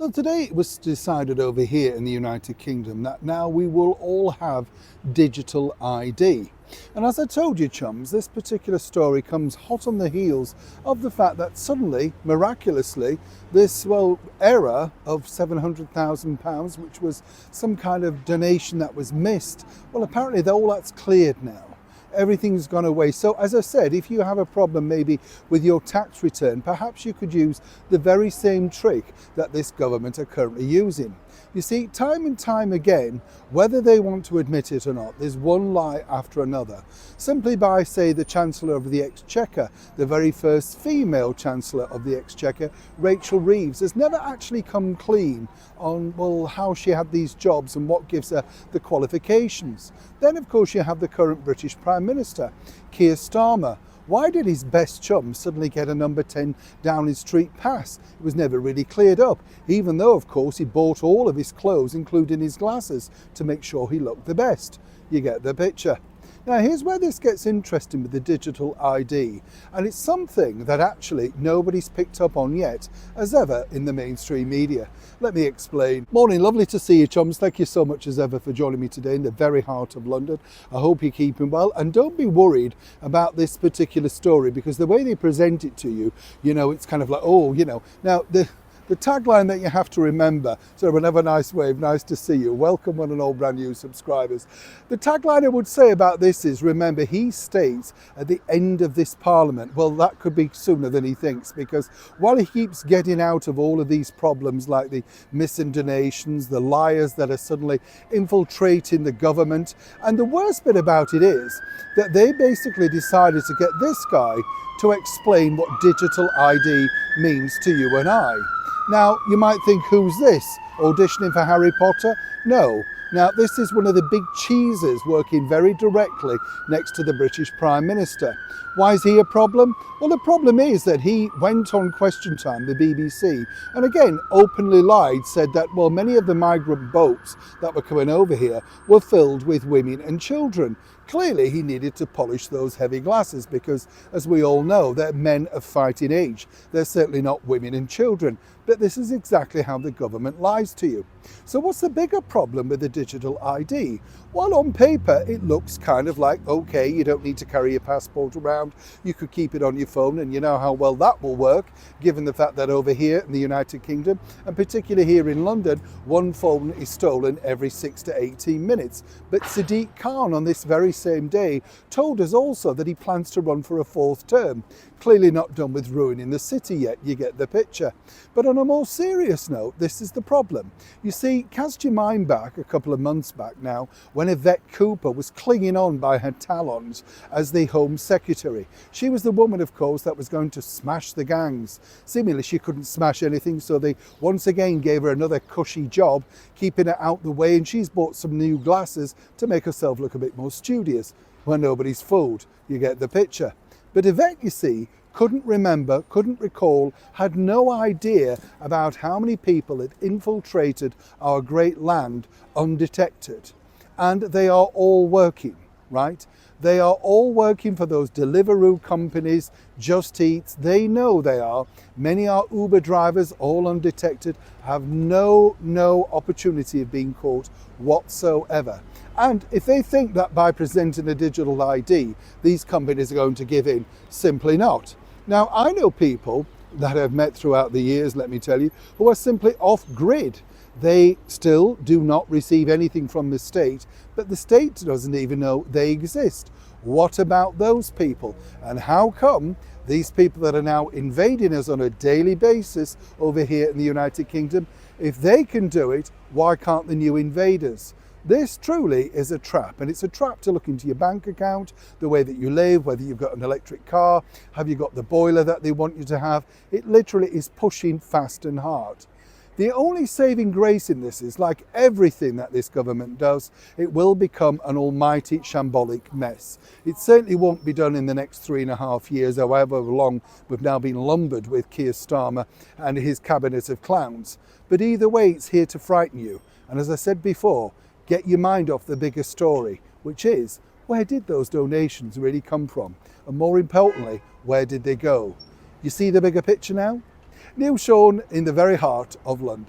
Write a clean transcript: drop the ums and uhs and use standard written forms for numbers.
So today it was decided over here in the United Kingdom that now we will all have digital ID. And as I told you, chums, this particular story comes hot on the heels of the fact that suddenly, miraculously, this, error of £700,000, which was some kind of donation that was missed, apparently all that's cleared now. Everything's gone away. So as I said, if you have a problem maybe with your tax return, perhaps you could use the very same trick that this government are currently using. You see, time and time again, whether they want to admit it or not, there's one lie after another. Simply by, say, the Chancellor of the Exchequer, the very first female Chancellor of the Exchequer, Rachel Reeves, has never actually come clean on, how she had these jobs and what gives her the qualifications. Then, of course, you have the current British Prime Minister, Keir Starmer. Why did his best chum suddenly get a number 10 Downing Street pass? It was never really cleared up, even though, of course, he bought all of his clothes, including his glasses, to make sure he looked the best. You get the picture. Now, here's where this gets interesting with the digital ID, and it's something that actually nobody's picked up on yet, as ever, in the mainstream media. Let me explain. Morning, lovely to see you, chums. Thank you so much as ever for joining me today in the very heart of London. I hope you're keeping well, and don't be worried about this particular story, because the way they present it to you, it's kind of like, now the tagline that you have to remember, so everyone have a nice wave, nice to see you. Welcome one and all brand new subscribers. The tagline I would say about this is, remember, he states at the end of this parliament. Well, that could be sooner than he thinks, because while he keeps getting out of all of these problems like the missing donations, the liars that are suddenly infiltrating the government, and the worst bit about it is that they basically decided to get this guy to explain what digital ID means to you and I. Now, you might think, who's this? Auditioning for Harry Potter? No. Now, this is one of the big cheeses working very directly next to the British Prime Minister. Why is he a problem? Well, the problem is that he went on Question Time, the BBC, and again, openly lied, said that, many of the migrant boats that were coming over here were filled with women and children. Clearly, he needed to polish those heavy glasses because, as we all know, they're men of fighting age. They're certainly not women and children. But this is exactly how the government lies to you. So what's the bigger problem with the digital ID? Well, on paper, it looks kind of like, okay, you don't need to carry your passport around. You could keep it on your phone, and you know how well that will work, given the fact that over here in the United Kingdom, and particularly here in London, one phone is stolen every 6 to 18 minutes. But Sadiq Khan, on this very same day, told us also that he plans to run for a fourth term. Clearly not done with ruining the city yet, you get the picture. But on a more serious note, this is the problem. You see, cast your mind back a couple of months back now, when Yvette Cooper was clinging on by her talons as the Home Secretary. She was the woman, of course, that was going to smash the gangs. Seemingly she couldn't smash anything, so they once again gave her another cushy job, keeping her out the way, and she's bought some new glasses to make herself look a bit more studious. Well, nobody's fooled. You get the picture. But Yvette, you see, couldn't remember, couldn't recall, had no idea about how many people had infiltrated our great land undetected. And they are all working, right? They are all working for those Deliveroo companies, Just Eats. They know they are. Many are Uber drivers, all undetected, have no opportunity of being caught whatsoever. And if they think that by presenting a digital ID, these companies are going to give in, simply not. Now, I know people that I've met throughout the years, let me tell you, who are simply off-grid. They still do not receive anything from the state, but the state doesn't even know they exist. What about those people? And how come these people that are now invading us on a daily basis over here in the United Kingdom, if they can do it, why can't the new invaders? This truly is a trap, and it's a trap to look into your bank account, the way that you live, whether you've got an electric car, have you got the boiler that they want you to have. It literally is pushing fast and hard. The only saving grace in this is, like everything that this government does, it will become an almighty shambolic mess. It certainly won't be done in the next 3.5 years, however long we've now been lumbered with Keir Starmer and his cabinet of clowns. But either way, it's here to frighten you. And as I said before, get your mind off the bigger story, which is, where did those donations really come from? And more importantly, where did they go? You see the bigger picture now? Neil Sean in the very heart of London.